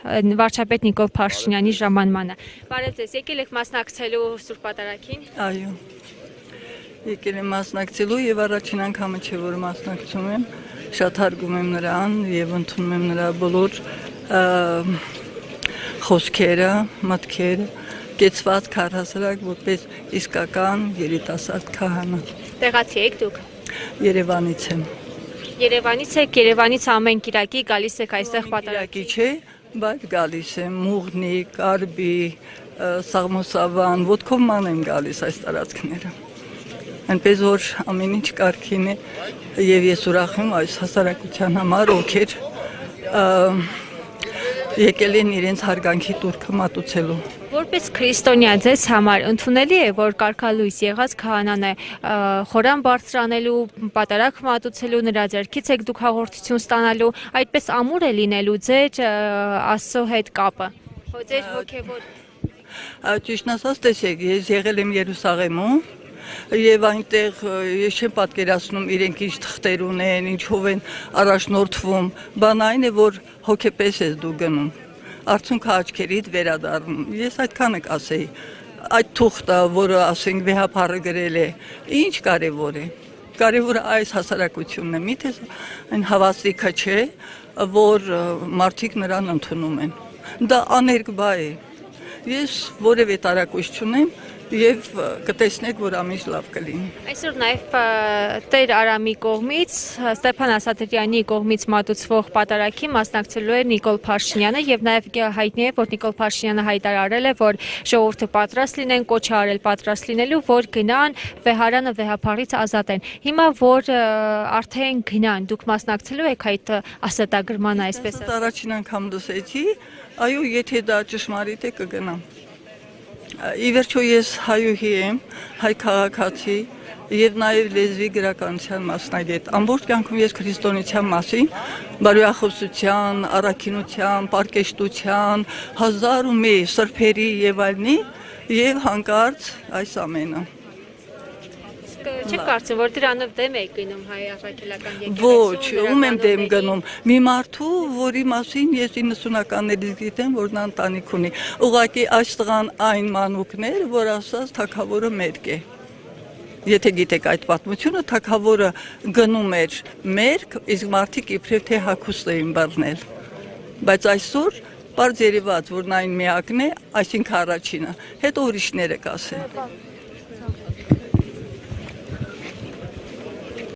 վարչապետ Նիկոլ Փաշինյանի ժամանմանը։ Բարև ձեզ, եկել եք մասնակցելու Սուրբ Պատարագին։ Այո, եկել եմ մասնակցելու եւ առաջին անգամը չէ, որ մասնակցում եմ, շատ հարգում եմ նրան եւ ընդունում եմ նրա բոլոր խոսքերը, մտքերը, կեցված քարհասրակ որպես իսկական երիտասարդ քահանա։ Տեղացի եք դուք։ Երևանից եմ։ Երևանից եք, Երևանից ամեն կիրակի գալիս եք այստեղ Պատարագի չէ, բայց գալիս եմ Մուղնի, Կարբի, Սաղմոսավան, ոտքով ման եմ գալիս այս տարածքները։ Այնպես որ ամեն ինչ կարգին է եւ ես ուրախ եմ այս հասարակության համար, ովքեր եկել են իրենց հարգանքի տուրքը մատուցելու։ Որպես քրիստոնյա ձեզ համար ընդունելի է, որ կարգալույս եղած քահանան է խորան բարձրանելու, պատարագ մատուցելու, նրա ձեռքից եք դուք հաղորդություն ստանալու, այդպես ամուր է լինելու ձեր Աստծո հետ կապը։ Ձեր հոգևոր։ Ճիշտն ասած, տեսեք, ես եղել եմ Երուսաղեմում եւ այնտեղ ես չեմ պատկերացնում իրենք ինչ թղթեր ունեն, ինչով են առաջնորդվում, բան այն է, որ հոգեպես ես դու գնում, արցունքը աչքերիդ վերադառնում, ես այդքանը կասեի, այդ թուղթը, որը ասենք վեհապարը գրել է, ինչ կարևոր է, կարևորը այս հասարակությունն է, միթե այն հավաստիքը չէ, որ մարդիկ նրան ընդունում են, դա աներկբա է, ես որևէ տարակույս չունեմ, եւ կտեսնեք, որ ամենից լավ կլինի։ Այսօր նաև Տեր Արամի կողմից, Ստեփան Ասատրյանի կողմից մատուցվող պատարագի մասնակցելու է Նիկոլ Փաշինյանը եւ նաև հայտնի է, որ Նիկոլ Փաշինյանը հայտարարել է, որ ժողովուրդը պատրաստ լինեն, կոչ է արել պատրաստ լինելու, որ գնան վեհարանը վեհապարից ազատեն։ Հիմա որ արդեն գնան, դուք մասնակցելու եք այդ ասատագրմանը, այսպես ասած։ Առաջին անգամ լսեցի, այո, եթե դա ճշմարիտ է, կգնամ։ Ի վերջո ես հայուհի եմ, հայ քաղաքացի եւ նաեւ լեզվի գրականության մասնագետ։ Ամբողջ կյանքում ես քրիստոնեության մասին, բարոյախոսության, առաքինության, պարկեշտության, 1001 սրբերի եւ այլնի եւ հանկարծ այս ամենը։ Չեք կարծում, որ դրանով դեմ եք գնում հայ առաքելական եկեղեցու։ Ոչ, ում եմ դեմ գնում։ Մի մարդու, որի մասին ես 90-ականներից գիտեմ, որ նա ընտանիք ունի։ Ուղղակի այս տղան այն մանուկն էր, որ ասաց թագավորը մերկ է։ Եթե գիտեք այդ պատմությունը, թագավորը գնում էր մերկ, իսկ մարդիկ իբրև թե հագուստ էին բռնել։ Բայց այսօր պարզ երևաց, որ նա այն միակն է, այսինքն առաջինը, հետո ուրիշները կասեն։